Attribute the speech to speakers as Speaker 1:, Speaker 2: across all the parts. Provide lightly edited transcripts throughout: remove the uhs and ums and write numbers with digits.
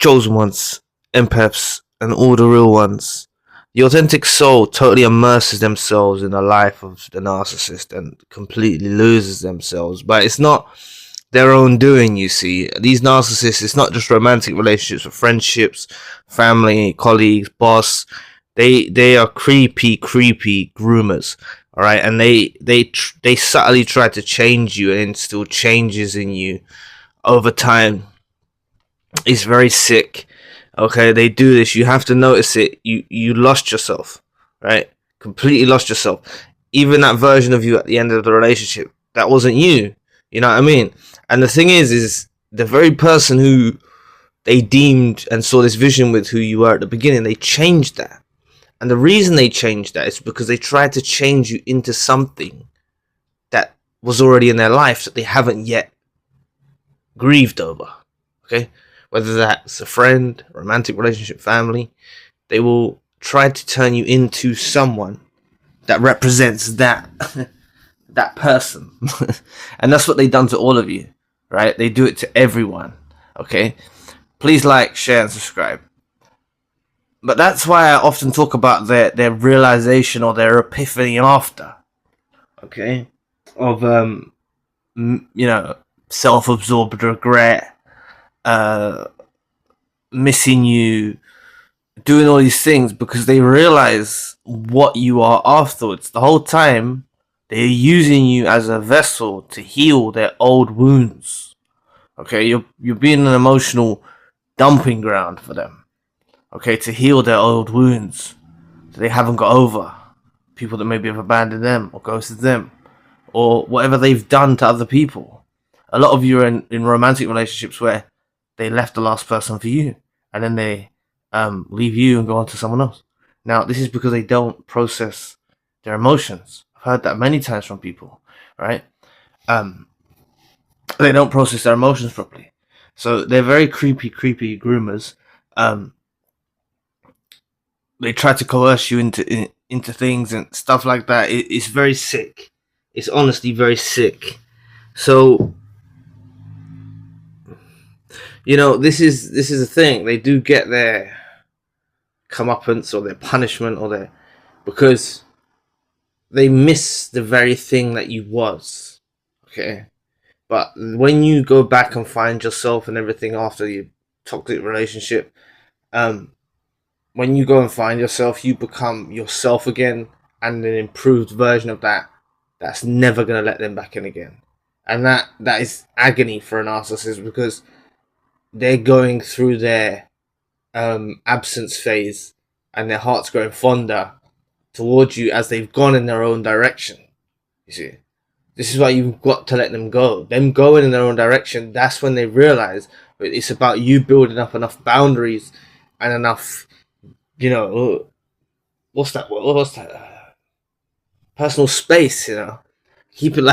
Speaker 1: chosen ones, empaths, and all the real ones. The authentic soul totally immerses themselves in the life of the narcissist and completely loses themselves. But it's not their own doing, you see. These narcissists, it's not just romantic relationships, but friendships, family, colleagues, boss. They are creepy groomers, all right, and they subtly try to change you and instill changes in you over time. It's very sick. Okay, they do this. You have to notice it. You lost yourself, right? Completely lost yourself. Even that version of you at the end of the relationship, that wasn't you. You know what I mean? And the thing is the very person who they deemed and saw this vision with who you were at the beginning, they changed that. And the reason they changed that is because they tried to change you into something that was already in their life that they haven't yet grieved over. Okay? Whether that's a friend, romantic relationship, family, they will try to turn you into someone that represents that that person. And that's what they've done to all of you, right? They do it to everyone. Okay? Please like, share, and subscribe. But that's why I often talk about their realization or their epiphany after, okay, of self-absorbed regret, missing you, doing all these things, because they realize what you are afterwards. The whole time they're using you as a vessel to heal their old wounds. Okay, you're being an emotional dumping ground for them. Okay, to heal their old wounds that they haven't got over. People that maybe have abandoned them or ghosted them, or whatever they've done to other people. A lot of you are in romantic relationships where they left the last person for you, and then they leave you and go on to someone else. Now, this is because they don't process their emotions. I've heard that many times from people, right? They don't process their emotions properly. So they're very creepy groomers. They try to coerce you into things and stuff like that. It's very sick. It's honestly very sick. So, this is the thing. They do get their comeuppance or their punishment because they miss the very thing that you was. Okay, but when you go back and find yourself and everything after your toxic relationship, when you go and find yourself, you become yourself again, and an improved version of that. That's never gonna let them back in again, and that is agony for a narcissist, because they're going through their absence phase, and their heart's growing fonder towards you as they've gone in their own direction. You see, this is why you've got to let them go. Them going in their own direction, that's when they realize it's about you building up enough boundaries and enough, what's that? Personal space, keeping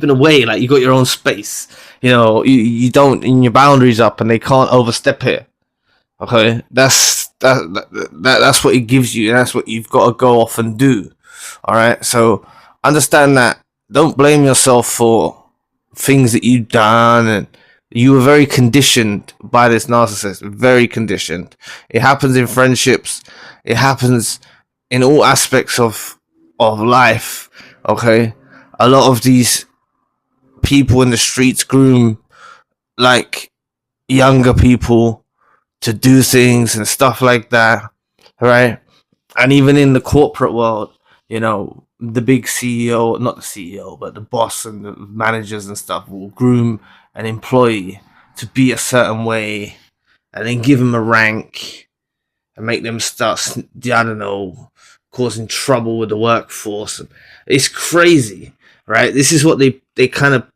Speaker 1: away, like you got your own space, you don't, in your boundaries up, and they can't overstep it. Okay, that's what it gives you, and that's what you've got to go off and do. All right, so understand that. Don't blame yourself for things that you've done, and you were very conditioned by this narcissist. Very conditioned. It happens in friendships. It happens in all aspects of life. Okay, a lot of these people in the streets groom like younger people to do things and stuff like that, right? And even in the corporate world, the big CEO, not the CEO, but the boss and the managers and stuff will groom an employee to be a certain way, and then give them a rank and make them start, causing trouble with the workforce. It's crazy, right? This is what they kind of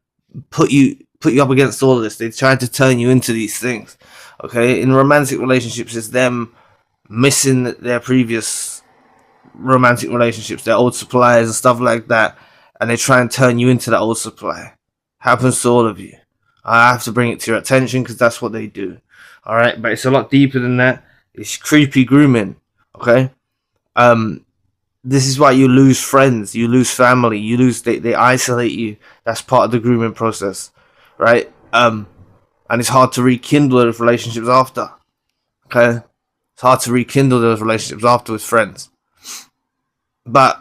Speaker 1: put you up against all of this. They try to turn you into these things. Okay, in romantic relationships, it's them missing their previous romantic relationships, their old suppliers and stuff like that, and they try and turn you into that old supply. Happens to all of you. I have to bring it to your attention because that's what they do. All right, but it's a lot deeper than that. It's creepy grooming. Okay, this is why you lose friends, you lose family, they isolate you. That's part of the grooming process, right? and it's hard to rekindle those relationships after. Okay, it's hard to rekindle those relationships after with friends. But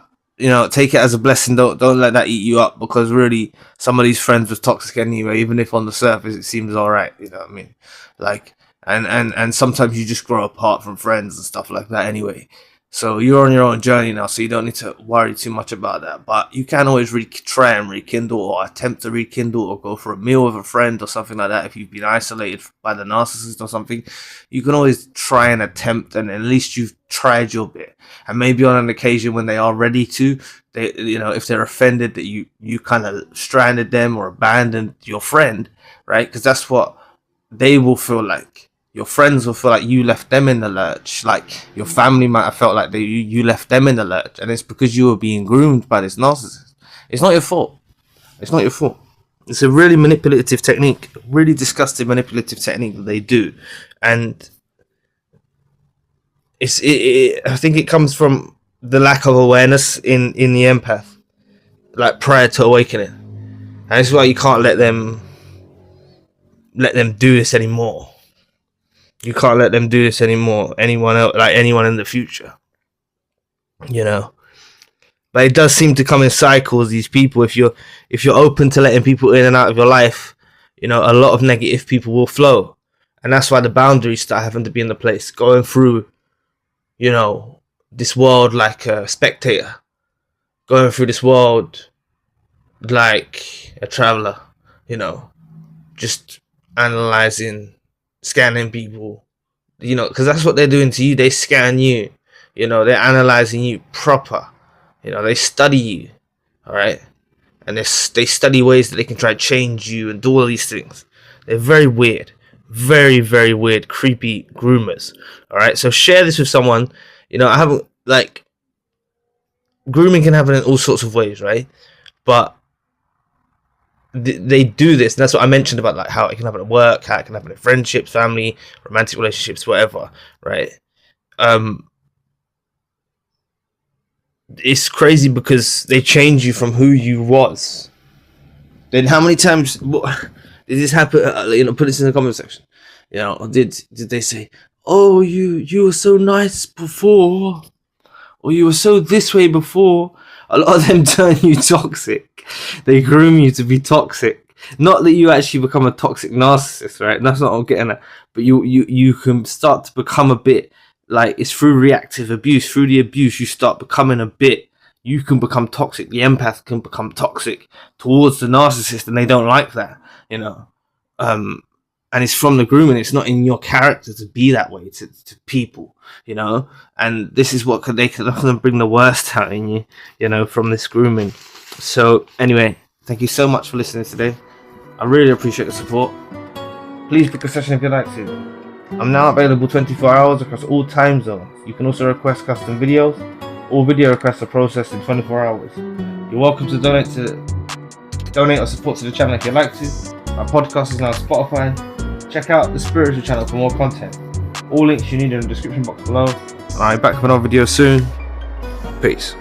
Speaker 1: take it as a blessing. Don't let that eat you up, because really some of these friends was toxic anyway. Even if on the surface it seems alright, you know what I mean? Like, and sometimes you just grow apart from friends and stuff like that anyway. So you're on your own journey now, so you don't need to worry too much about that. But you can always try and rekindle, or attempt to rekindle, or go for a meal with a friend or something like that. If you've been isolated by the narcissist or something, you can always try and attempt, and at least you've tried your bit. And maybe on an occasion when they are ready to, if they're offended that you kind of stranded them or abandoned your friend, right? Because that's what they will feel like. Your friends will feel like you left them in the lurch. Like your family might have felt like you left them in the lurch, and it's because you were being groomed by this narcissist. It's not your fault. It's not your fault. It's a really manipulative technique, really disgusting manipulative technique that they do, and I think it comes from the lack of awareness in the empath, like prior to awakening, and it's why you can't let them do this anymore. You can't let them do this anymore. Anyone else, like anyone in the future, But it does seem to come in cycles. These people, if you're open to letting people in and out of your life, a lot of negative people will flow, and that's why the boundaries start having to be in the place. Going through, this world like a spectator, going through this world like a traveler, just analyzing, scanning people, because that's what they're doing to you. They scan you, they're analyzing you proper, they study you, all right, and they study ways that they can try to change you and do all these things. They're very weird, very, very weird, creepy groomers, all right. So share this with someone. I haven't, like, grooming can happen in all sorts of ways, right? But they do this, and that's what I mentioned about, like, how it can happen at work, how it can happen in friendships, family, romantic relationships, whatever, right? It's crazy because they change you from who you was. Then how many times did this happen? Put this in the comment section. Did they say, "Oh, you were so nice before," or "You were so this way before"? A lot of them turn you toxic. They groom you to be toxic. Not that you actually become a toxic narcissist, right? That's not what I'm getting at. But you can start to become a bit, like, it's through reactive abuse. Through the abuse, you start becoming a bit. You can become toxic. The empath can become toxic towards the narcissist, and they don't like that, And it's from the grooming. It's not in your character to be that way to people, And this is what they can often bring the worst out in you, from this grooming. So anyway, thank you so much for listening today. I really appreciate the support. Please book a session if you'd like to. I'm now available 24 hours across all time zones. You can also request custom videos. All video requests are processed in 24 hours. You're welcome to donate or support to the channel if you'd like to. My podcast is now on Spotify. Check out the spiritual channel for more content. All links you need in the description box below. And I'll be back with another video soon. Peace.